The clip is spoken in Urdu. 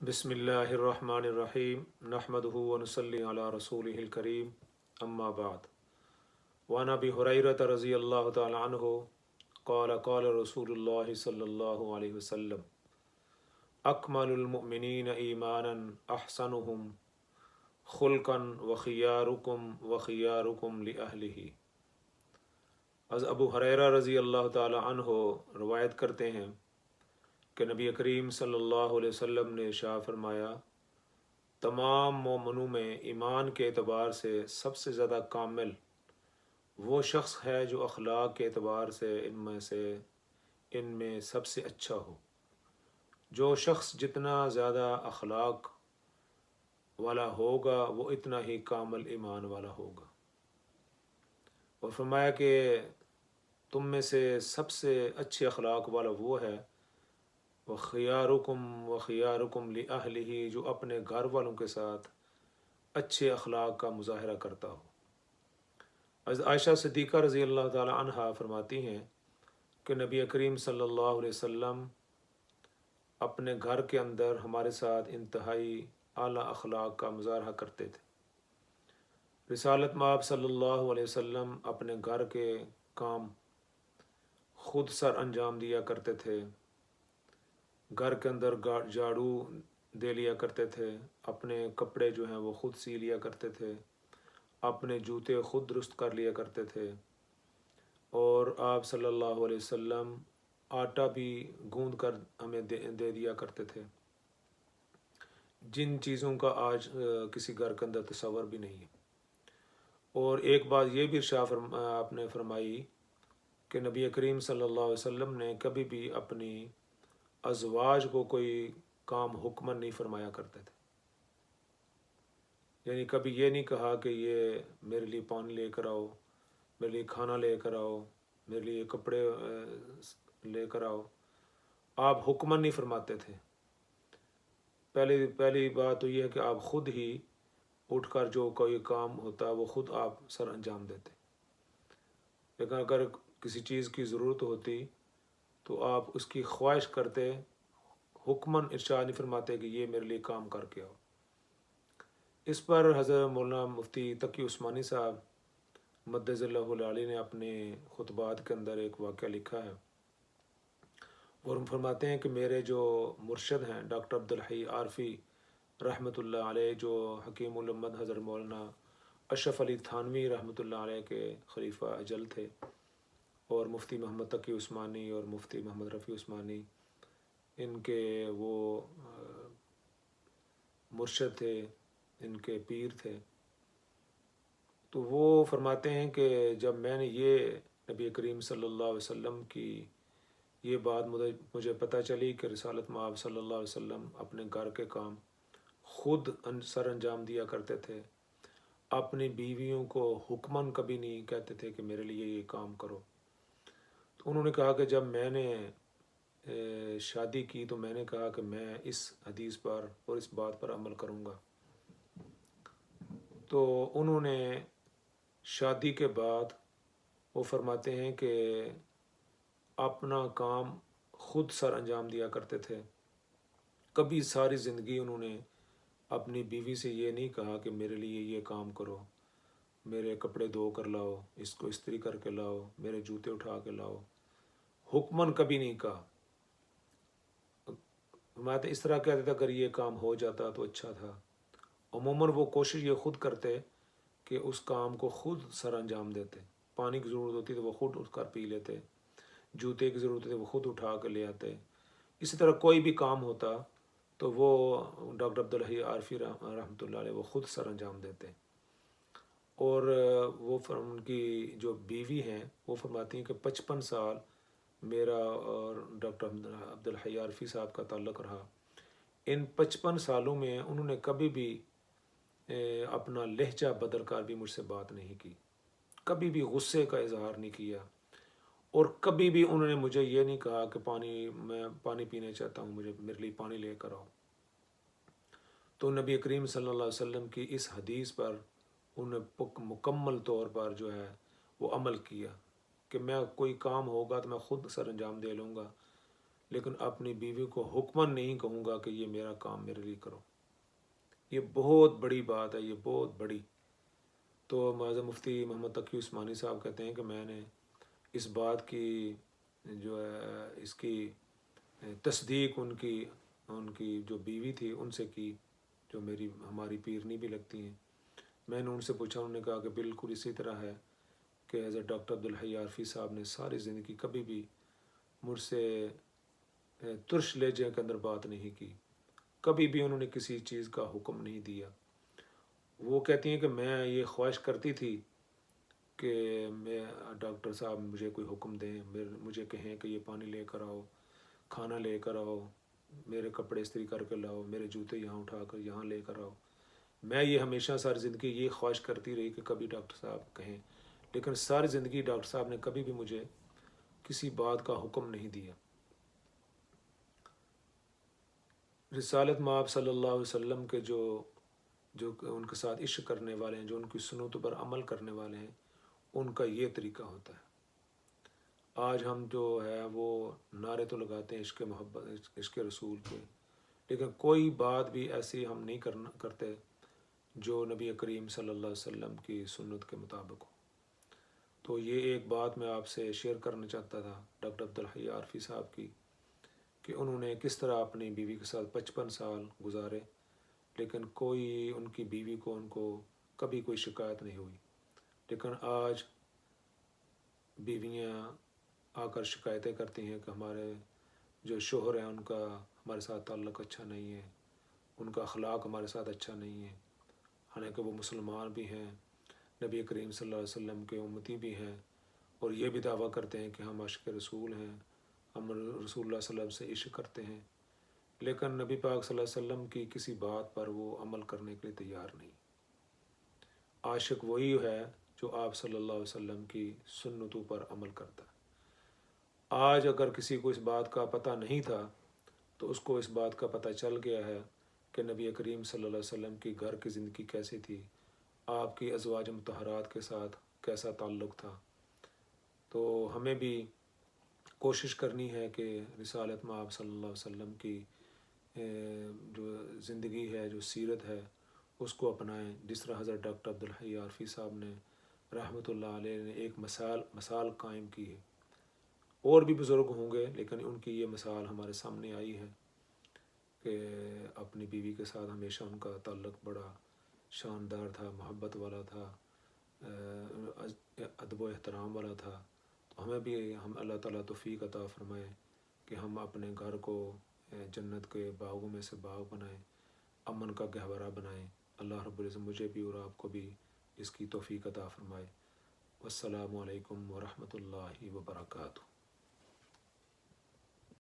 بسم اللہ الرحمن الرحیم نحمدہ ونصلی علی رسولہ الکریم اما بعد وعن ابی ہریرۃ رضی اللہ تعالی عنہ قال قال رسول اللہ صلی اللہ علیہ وسلم اکمل المؤمنین ایمانا احسنہم خلقا وخیارکم لأہلہ۔ از ابو ہریرہ رضی اللہ تعالی عنہ روایت کرتے ہیں کہ نبی کریم صلی اللہ علیہ وسلم نے ارشاد فرمایا، تمام مومنوں میں ایمان کے اعتبار سے سب سے زیادہ کامل وہ شخص ہے جو اخلاق کے اعتبار سے ان میں سب سے اچھا ہو۔ جو شخص جتنا زیادہ اخلاق والا ہوگا وہ اتنا ہی کامل ایمان والا ہوگا۔ اور فرمایا کہ تم میں سے سب سے اچھے اخلاق والا وہ ہے وخیارکم لأہلہ، جو اپنے گھر والوں کے ساتھ اچھے اخلاق کا مظاہرہ کرتا ہو۔ حضرت عائشہ صدیقہ رضی اللہ تعالی عنہا فرماتی ہیں کہ نبی کریم صلی اللہ علیہ وسلم اپنے گھر کے اندر ہمارے ساتھ انتہائی اعلیٰ اخلاق کا مظاہرہ کرتے تھے۔ رسالت مآب صلی اللہ علیہ وسلم اپنے گھر کے کام خود سر انجام دیا کرتے تھے، گھر کے اندر جھاڑو دے لیا کرتے تھے، اپنے کپڑے جو ہیں وہ خود سی لیا کرتے تھے، اپنے جوتے خود درست کر لیا کرتے تھے، اور آپ صلی اللہ علیہ وسلم آٹا بھی گوندھ کر ہمیں دے دیا کرتے تھے، جن چیزوں کا آج کسی گھر کے اندر تصور بھی نہیں ہے۔ اور ایک بات یہ بھی آپ نے فرمائی کہ نبی کریم صلی اللہ علیہ وسلم نے کبھی بھی اپنی ازواج کو کوئی کام حکماً نہیں فرمایا کرتے تھے، یعنی کبھی یہ نہیں کہا کہ یہ میرے لیے پانی لے کر آؤ، میرے لیے کھانا لے کر آؤ، میرے لیے کپڑے لے کر آؤ، آپ حکماً نہیں فرماتے تھے۔ پہلی بات تو یہ ہے کہ آپ خود ہی اٹھ کر جو کوئی کام ہوتا ہے وہ خود آپ سر انجام دیتے، لیکن اگر کسی چیز کی ضرورت ہوتی تو آپ اس کی خواہش کرتے، حکماً ارشاد نہیں فرماتے کہ یہ میرے لیے کام کر کے آؤ۔ اس پر حضرت مولانا مفتی تقی عثمانی صاحب مدظ اللہ العالی نے اپنے خطبات کے اندر ایک واقعہ لکھا ہے، اور ہم فرماتے ہیں کہ میرے جو مرشد ہیں ڈاکٹر عبدالحی عارفی رحمۃ اللہ علیہ، جو حکیم الامت حضرت مولانا اشرف علی تھانوی رحمۃ اللہ علیہ کے خلیفہ اجل تھے، اور مفتی محمد تقی عثمانی اور مفتی محمد رفیع عثمانی ان کے وہ مرشد تھے، ان کے پیر تھے۔ تو وہ فرماتے ہیں کہ جب میں نے یہ نبی کریم صلی اللہ علیہ وسلم کی یہ بات مجھے پتہ چلی کہ رسالت مآب صلی اللہ علیہ وسلم اپنے گھر کے کام خود سر انجام دیا کرتے تھے، اپنی بیویوں کو حکماً کبھی نہیں کہتے تھے کہ میرے لیے یہ کام کرو، تو انہوں نے کہا کہ جب میں نے شادی کی تو میں نے کہا کہ میں اس حدیث پر اور اس بات پر عمل کروں گا۔ تو انہوں نے شادی کے بعد وہ فرماتے ہیں کہ اپنا کام خود سر انجام دیا کرتے تھے، کبھی ساری زندگی انہوں نے اپنی بیوی سے یہ نہیں کہا کہ میرے لیے یہ کام کرو، میرے کپڑے دھو کر لاؤ، اس کو استری کر کے لاؤ، میرے جوتے اٹھا کے لاؤ، حکماً کبھی نہیں کہا۔ فرماتے اس طرح کہتے تھے اگر یہ کام ہو جاتا تو اچھا تھا۔ عموماً وہ کوشش یہ خود کرتے کہ اس کام کو خود سر انجام دیتے، پانی کی ضرورت ہوتی تو وہ خود اٹھ کر پی لیتے، جوتے کی ضرورت ہوتی وہ خود اٹھا کے لے آتے، اسی طرح کوئی بھی کام ہوتا تو وہ ڈاکٹر عبدالحی عارفی رحمۃ اللہ علیہ وہ خود سر انجام دیتے۔ اور وہ ان کی جو بیوی ہیں وہ فرماتی ہیں کہ 55 سال میرا اور ڈاکٹر عبدالحی عارفی صاحب کا تعلق رہا، ان 55 سالوں میں انہوں نے کبھی بھی اپنا لہجہ بدل کر بھی مجھ سے بات نہیں کی، کبھی بھی غصے کا اظہار نہیں کیا، اور کبھی بھی انہوں نے مجھے یہ نہیں کہا کہ میں پانی پینے چاہتا ہوں، میرے لیے پانی لے کر آؤ۔ تو نبی کریم صلی اللہ علیہ وسلم کی اس حدیث پر انہوں نے مکمل طور پر جو ہے وہ عمل کیا کہ میں کوئی کام ہوگا تو میں خود سر انجام دے لوں گا، لیکن اپنی بیوی کو حکماً نہیں کہوں گا کہ یہ میرا کام میرے لیے کرو. یہ بہت بڑی بات ہے، یہ بہت بڑی. تو معظم مفتی محمد تقی عثمانی صاحب کہتے ہیں کہ میں نے اس بات کی جو ہے اس کی تصدیق ان کی جو بیوی تھی ان سے کی، جو ہماری پیرنی بھی لگتی ہیں. میں نے ان سے پوچھا، انہوں نے کہا کہ بالکل اسی طرح ہے کہ حضرت ڈاکٹر عبدالحی عارفی صاحب نے ساری زندگی کبھی بھی مجھ سے ترش لہجے کے اندر بات نہیں کی، کبھی بھی انہوں نے کسی چیز کا حکم نہیں دیا. وہ کہتی ہیں کہ میں یہ خواہش کرتی تھی کہ میں ڈاکٹر صاحب مجھے کوئی حکم دیں، مجھے کہیں کہ یہ پانی لے کر آؤ، کھانا لے کر آؤ، میرے کپڑے استری کر کے لاؤ، میرے جوتے یہاں اٹھا کر یہاں لے کر آؤ. میں یہ ہمیشہ ساری زندگی یہ خواہش کرتی رہی کہ کبھی ڈاکٹر صاحب کہیں، لیکن ساری زندگی ڈاکٹر صاحب نے کبھی بھی مجھے کسی بات کا حکم نہیں دیا. رسالت مآب صلی اللہ علیہ وسلم کے جو ان کے ساتھ عشق کرنے والے ہیں، جو ان کی سنتوں پر عمل کرنے والے ہیں، ان کا یہ طریقہ ہوتا ہے. آج ہم جو ہے وہ نعرے تو لگاتے ہیں عشق محبت، عشق رسول کے، لیکن کوئی بات بھی ایسی ہم نہیں کرتے جو نبی کریم صلی اللہ علیہ وسلم کی سنت کے مطابق ہو. تو یہ ایک بات میں آپ سے شیئر کرنا چاہتا تھا ڈاکٹر عبدالحی عارفی صاحب کی، کہ انہوں نے کس طرح اپنی بیوی کے ساتھ 55 سال گزارے، لیکن کوئی ان کی بیوی کو ان کو کبھی کوئی شکایت نہیں ہوئی. لیکن آج بیویاں آ کر شکایتیں کرتی ہیں کہ ہمارے جو شوہر ہیں ان کا ہمارے ساتھ تعلق اچھا نہیں ہے، ان کا اخلاق ہمارے ساتھ اچھا نہیں ہے، حالانکہ وہ مسلمان بھی ہیں، نبی کریم صلی اللہ علیہ وسلم کے امتی بھی ہیں، اور یہ بھی دعویٰ کرتے ہیں کہ ہم عاشق رسول ہیں، ہم رسول اللہ صلی اللہ علیہ وسلم سے عشق کرتے ہیں، لیکن نبی پاک صلی اللہ علیہ وسلم کی کسی بات پر وہ عمل کرنے کے لیے تیار نہیں. عاشق وہی ہے جو آپ صلی اللہ علیہ وسلم کی سنتوں پر عمل کرتا ہے. آج اگر کسی کو اس بات کا پتہ نہیں تھا تو اس کو اس بات کا پتہ چل گیا ہے کہ نبی کریم صلی اللہ علیہ وسلم کی گھر کی زندگی کیسی تھی، آپ کی ازواج مطہرات کے ساتھ کیسا تعلق تھا. تو ہمیں بھی کوشش کرنی ہے کہ رسالت مآب صلی اللہ علیہ وسلم کی جو زندگی ہے، جو سیرت ہے، اس کو اپنائیں. جس طرح حضرت ڈاکٹر عبدالحی عارفی صاحب نے رحمۃ اللہ علیہ نے ایک مثال قائم کی ہے. اور بھی بزرگ ہوں گے، لیکن ان کی یہ مثال ہمارے سامنے آئی ہے کہ اپنی بیوی کے ساتھ ہمیشہ ان کا تعلق بڑا شاندار تھا، محبت والا تھا، ادب و احترام والا تھا. تو ہمیں بھی اللہ تعالیٰ توفیق عطا فرمائے کہ ہم اپنے گھر کو جنت کے باغوں میں سے باغ بنائیں، امن کا گہوارہ بنائیں. اللہ رب العزت مجھے بھی اور آپ کو بھی اس کی توفیق عطا فرمائے. والسلام علیکم ورحمۃ اللہ وبرکاتہ.